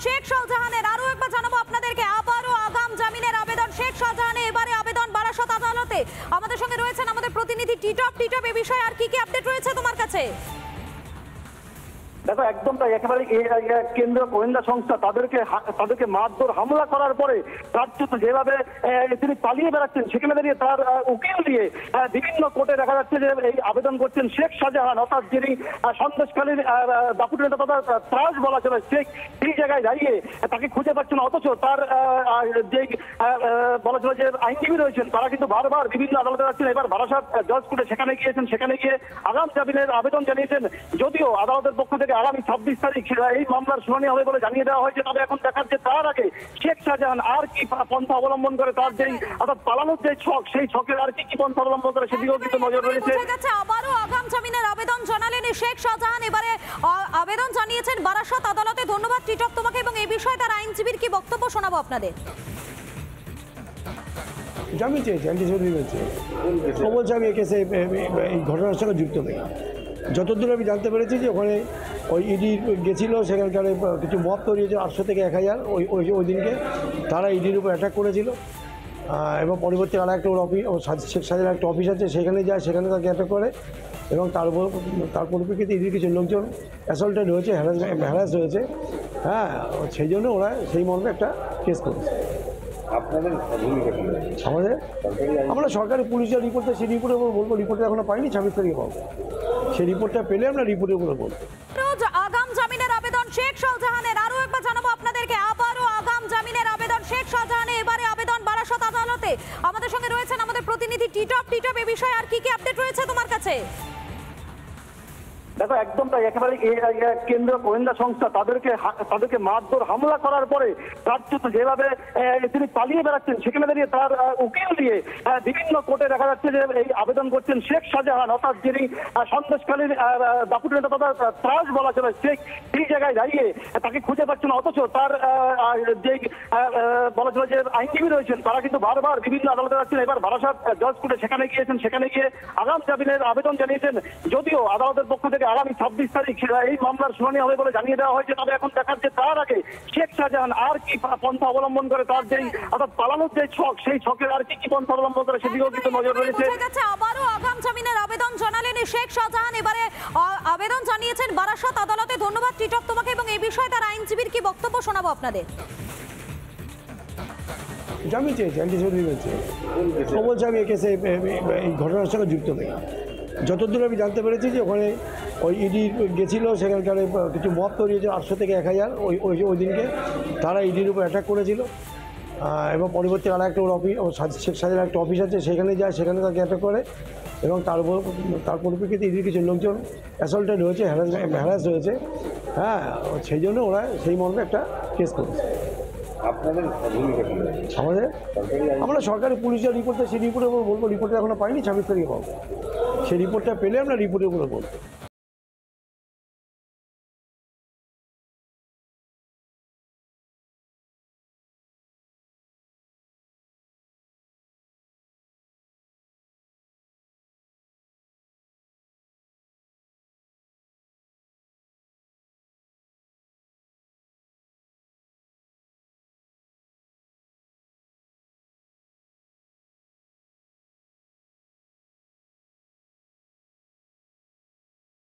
শেখ শাহজাহানের আরো একবার জানাবো আপনাদেরকে, আবারও আগাম জামিনের আবেদন শেখ শাহজাহানের, এবারে আবেদন বারাসত আদালতে। আমাদের সঙ্গে রয়েছেন আমাদের প্রতিনিধি টিটপ। এ বিষয়ে আর কি কি আপডেট রয়েছে তোমার কাছে? দেখো, একদম তাই। একেবারে কেন্দ্রীয় গোয়েন্দা সংস্থা তাদেরকে মারধর হামলা করার পরে কার্যত যেভাবে তিনি পালিয়ে বেড়াচ্ছেন, সেখানে দাঁড়িয়ে তার উকিল দিয়ে বিভিন্ন কোর্টে দেখা যাচ্ছে যে এই আবেদন করছেন শেখ শাহজাহান, অর্থাৎ যিনি সন্দেশখালীর দাপুটে নেতা তথা ত্রাস বলা চলে, সেই জায়গায় দাঁড়িয়ে তাকে খুঁজে পাচ্ছেন। অথচ তার যে বলা চলে যে আইনজীবী রয়েছেন, তারা কিন্তু বারবার বিভিন্ন আদালতে যাচ্ছেন। এবার বারাসাত জজ কোর্টে সেখানে গিয়েছেন, সেখানে গিয়ে আগাম জামিনের আবেদন জানিয়েছেন। যদিও আদালতের পক্ষ থেকে আগামী 26 তারিখ এই মামলার শুনানি হবে বলে জানিয়ে দেওয়া হয়েছে। তবে এখন দেখার যে তার আগে শেখ শাহজাহান আর কি পন্থা অবলম্বন করে, তার যেই অর্থাৎ পালানোর যে ছক, সেই ছকের আর কি পন্থা অবলম্বন করে সেদিকেও কিন্তু নজর রয়েছে। আবারও আগাম জামিনের আবেদন জানালেন শেখ শাহজাহান, এবারে আবেদন জানিয়েছেন বারাসত আদালতে। ধন্যবাদ টিটপ তোমাকে, এবং এই বিষয়ে তার আইনজীবীর কি বক্তব্য শোনাবো আপনাদের। জামিন চেয়েছে, অ্যান্টিসিপেটরি বলছে। ও বলছে আমি এই কেসে এই ঘটনার সঙ্গে যুক্ত নেই। যতদূর আমি জানতে পেরেছি যে ওখানে ওই ইডি গেছিলো, সেখানকার কিছু মত তৈরি হয়েছে 800 থেকে 1000 ওই দিনকে তারা ইডির উপর অ্যাটাক করেছিল। এবং পরবর্তী আর একটা শেখ শাহজাহানের একটা অফিস আছে, সেখানে যায়, সেখানে তাকে অ্যাটাক করে। এবং তার পরিপ্রেক্ষিতে ইডির কিছু লোকজন অ্যাসল্টেড হয়েছে, হ্যারাস হয়েছে। হ্যাঁ, সেই জন্য ওরা সেই মর্মে একটা কেস করেছে। আপনাদের ভূমিকা কি? আমরা সরকারি পুলিশের রিপোর্টে, সেই রিপোর্টের উপর বলবো। রিপোর্টে এখনো পাইনি, 26 তারিখে পাবো। সেই রিপোর্টটা পেলে আমরা রিপোর্টের উপরে বলবো। আগাম জামিনের আবেদন শেখ শাহজাহানের, আরো একবার জানাবো আপনাদেরকে, আবারও আগাম জামিনের আবেদন শেখ শাহজাহানের, এবারে আবেদন বারাসত আদালতে। আমাদের সঙ্গে রয়েছেন আমাদের প্রতিনিধি টিটপ। এ বিষয়ে আর কি কি আপডেট রয়েছে তোমার কাছে? দেখো, একদম তাই। একেবারে কেন্দ্রীয় গোয়েন্দা সংস্থা তাদেরকে মারধর হামলা করার পরে কার্যত যেভাবে তিনি পালিয়ে বেড়াচ্ছেন, সেখানে দাঁড়িয়ে তার উকিল দিয়ে বিভিন্ন কোর্টে দেখা যাচ্ছে যে এই আবেদন করছেন শেখ শাহজাহান, অর্থাৎ যিনি সন্দেশখালীর দাপুটে নেতা তথা ত্রাস বলা চলে, সেই জায়গায় দাঁড়িয়ে তাকে খুঁজে পাচ্ছেন। অথচ তার যে বলা চলে যে আইনজীবী রয়েছেন, তারা কিন্তু বারবার বিভিন্ন আদালতে যাচ্ছেন। এবার বারাসাত জজ কোর্টে সেখানে গিয়েছেন, সেখানে গিয়ে আগাম জামিনের আবেদন জানিয়েছেন। যদিও আদালতের পক্ষ থেকে আগামী 26 তারিখ এই মামলার শুনানি হবে বলে জানিয়ে দেওয়া হয়েছে। তবে এখন দেখার যে তার আগে শেখ শাহজাহান আর কি পন্থা অবলম্বন করে, তার যেই অর্থাৎ পালানোর যে ছক, সেই ছকের আর কি পন্থা অবলম্বন করে সেদিকেও কিন্তু নজর রয়েছে। আবারও আগাম জামিনের আবেদন জানালেন শেখ শাহজাহান, এবারে আবেদন জানিয়েছেন বারাসত আদালতে। ধন্যবাদ টিটপ তোমাকে, এবং এই বিষয়ে তার আইনজীবীর কি বক্তব্য শোনাবো আপনাদের। জামিন চেয়েছে, অ্যান্টিসিপেটরি বলছে। ও বলছে আমি এই কেসে এই ঘটনার সঙ্গে যুক্ত নেই। যতদূর আমি জানতে পেরেছি যে ওখানে ওই ইডি গেছিলো, সেখানকার কিছু মত তৈরি হয়েছে 800 থেকে 1000 ওই দিনকে তারা ইডির উপর অ্যাটাক করেছিল। এবং পরবর্তী আর একটা শেখ শাহজাহানের একটা অফিস আছে, সেখানে যায়, সেখানে তাকে অ্যাটাক করে। এবং তার পরিপ্রেক্ষিতে ইডির কিছু লোকজন অ্যাসল্টেড হয়েছে, হ্যারাস হয়েছে। হ্যাঁ, সেই জন্য ওরা সেই মর্মে একটা কেস করেছে। আপনাদের ভূমিকা কি? আমরা সরকারি পুলিশের রিপোর্টে, সেই রিপোর্টের উপর বলবো। রিপোর্টে এখনো পাইনি, 26 তারিখে পাবো। সেই রিপোর্টটা পেলে আমরা রিপোর্টের উপরে বলবো।